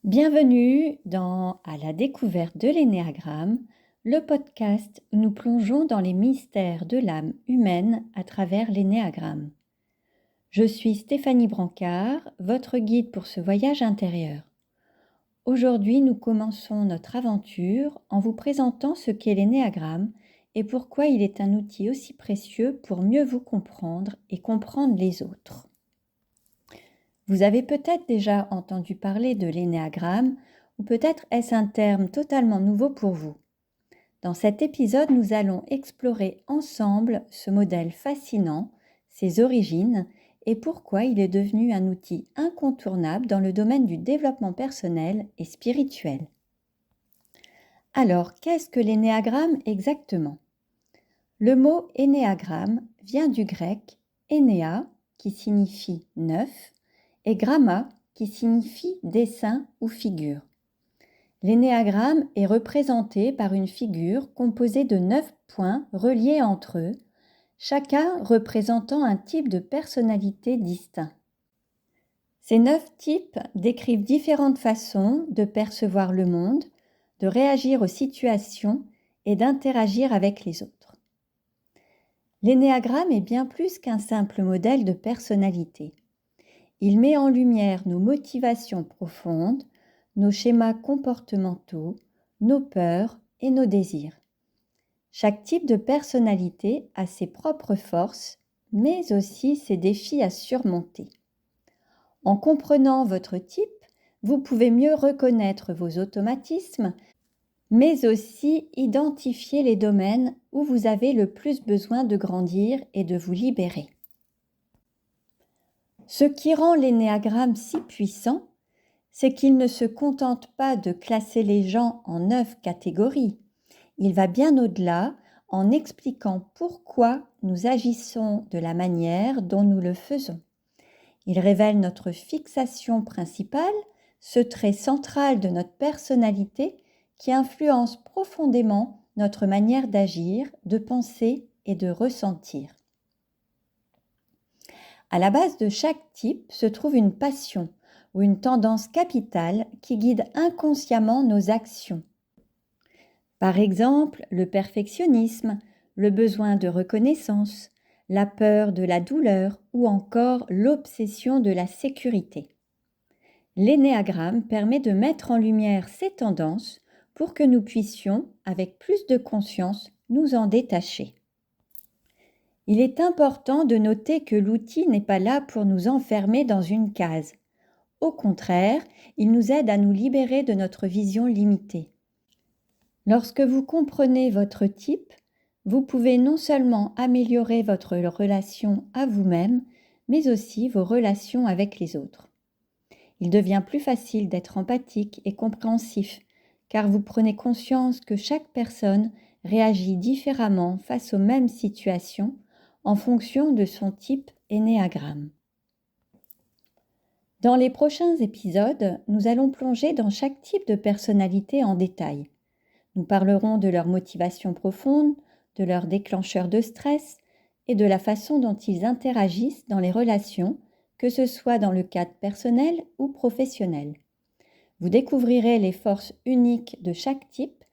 Bienvenue à la découverte de l'énéagramme, le podcast où nous plongeons dans les mystères de l'âme humaine à travers l'énéagramme. Je suis Stéphanie Brancard, votre guide pour ce voyage intérieur. Aujourd'hui, nous commençons notre aventure en vous présentant ce qu'est l'énéagramme et pourquoi il est un outil aussi précieux pour mieux vous comprendre et comprendre les autres. Vous avez peut-être déjà entendu parler de l'énéagramme, ou peut-être est-ce un terme totalement nouveau pour vous. Dans cet épisode, nous allons explorer ensemble ce modèle fascinant, ses origines et pourquoi il est devenu un outil incontournable dans le domaine du développement personnel et spirituel. Alors, qu'est-ce que l'énéagramme exactement ? Le mot énéagramme vient du grec énéa, qui signifie 9, et gramma, qui signifie dessin ou figure. L'énéagramme est représenté par une figure composée de 9 points reliés entre eux, chacun représentant un type de personnalité distinct. Ces 9 types décrivent différentes façons de percevoir le monde, de réagir aux situations et d'interagir avec les autres. L'énéagramme est bien plus qu'un simple modèle de personnalité. Il met en lumière nos motivations profondes, nos schémas comportementaux, nos peurs et nos désirs. Chaque type de personnalité a ses propres forces, mais aussi ses défis à surmonter. En comprenant votre type, vous pouvez mieux reconnaître vos automatismes, mais aussi identifier les domaines où vous avez le plus besoin de grandir et de vous libérer. Ce qui rend l'énéagramme si puissant, c'est qu'il ne se contente pas de classer les gens en 9 catégories. Il va bien au-delà en expliquant pourquoi nous agissons de la manière dont nous le faisons. Il révèle notre fixation principale, ce trait central de notre personnalité qui influence profondément notre manière d'agir, de penser et de ressentir. À la base de chaque type se trouve une passion ou une tendance capitale qui guide inconsciemment nos actions. Par exemple, le perfectionnisme, le besoin de reconnaissance, la peur de la douleur ou encore l'obsession de la sécurité. L'énéagramme permet de mettre en lumière ces tendances pour que nous puissions, avec plus de conscience, nous en détacher. Il est important de noter que l'outil n'est pas là pour nous enfermer dans une case. Au contraire, il nous aide à nous libérer de notre vision limitée. Lorsque vous comprenez votre type, vous pouvez non seulement améliorer votre relation à vous-même, mais aussi vos relations avec les autres. Il devient plus facile d'être empathique et compréhensif, car vous prenez conscience que chaque personne réagit différemment face aux mêmes situations en fonction de son type énéagramme. Dans les prochains épisodes, nous allons plonger dans chaque type de personnalité en détail. Nous parlerons de leur motivation profonde, de leurs déclencheurs de stress et de la façon dont ils interagissent dans les relations, que ce soit dans le cadre personnel ou professionnel. Vous découvrirez les forces uniques de chaque type,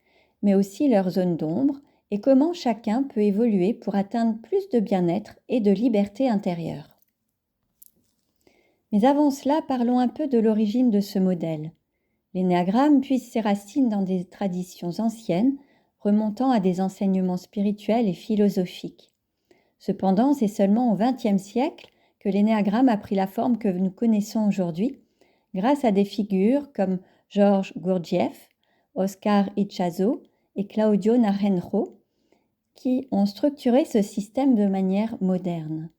mais aussi leurs zones d'ombre et comment chacun peut évoluer pour atteindre plus de bien-être et de liberté intérieure. Mais avant cela, parlons un peu de l'origine de ce modèle. L'énéagramme puise ses racines dans des traditions anciennes, remontant à des enseignements spirituels et philosophiques. Cependant, c'est seulement au XXe siècle que l'énéagramme a pris la forme que nous connaissons aujourd'hui, grâce à des figures comme Georges Gurdjieff, Oscar Ichazo et Claudio Naranjo, qui ont structuré ce système de manière moderne.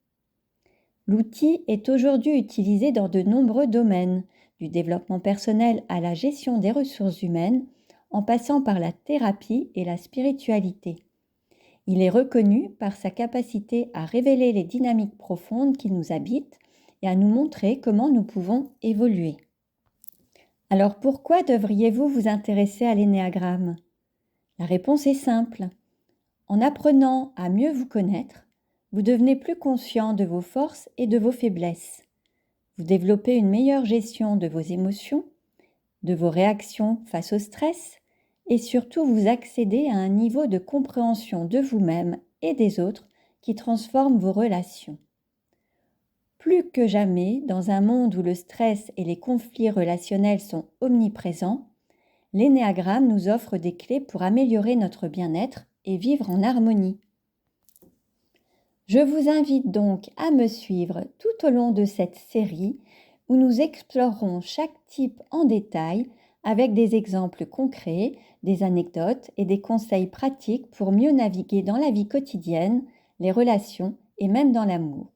L'outil est aujourd'hui utilisé dans de nombreux domaines, du développement personnel à la gestion des ressources humaines, en passant par la thérapie et la spiritualité. Il est reconnu par sa capacité à révéler les dynamiques profondes qui nous habitent et à nous montrer comment nous pouvons évoluer. Alors pourquoi devriez-vous vous intéresser à l'énéagramme ? La réponse est simple. En apprenant à mieux vous connaître, vous devenez plus conscient de vos forces et de vos faiblesses. Vous développez une meilleure gestion de vos émotions de vos réactions face au stress et surtout vous accédez à un niveau de compréhension de vous-même et des autres qui transforme vos relations. Plus que jamais, dans un monde où le stress et les conflits relationnels sont omniprésents, l'énéagramme nous offre des clés pour améliorer notre bien-être et vivre en harmonie. Je vous invite donc à me suivre tout au long de cette série où nous explorerons chaque type en détail avec des exemples concrets, des anecdotes et des conseils pratiques pour mieux naviguer dans la vie quotidienne, les relations et même dans l'amour.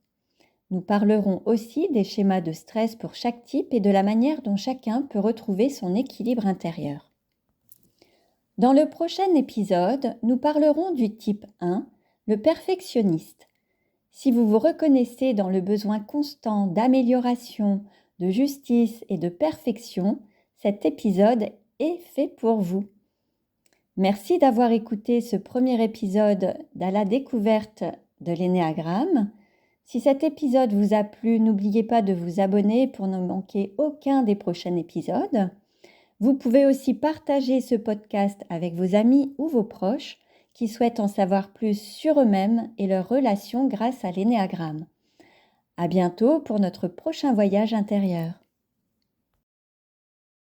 Nous parlerons aussi des schémas de stress pour chaque type et de la manière dont chacun peut retrouver son équilibre intérieur. Dans le prochain épisode, nous parlerons du type 1, le perfectionniste. Si vous vous reconnaissez dans le besoin constant d'amélioration, de justice et de perfection, cet épisode est fait pour vous. Merci d'avoir écouté ce premier épisode à la découverte de l'énéagramme. Si cet épisode vous a plu, n'oubliez pas de vous abonner pour ne manquer aucun des prochains épisodes. Vous pouvez aussi partager ce podcast avec vos amis ou vos proches qui souhaitent en savoir plus sur eux-mêmes et leurs relations grâce à l'énéagramme. À bientôt pour notre prochain voyage intérieur.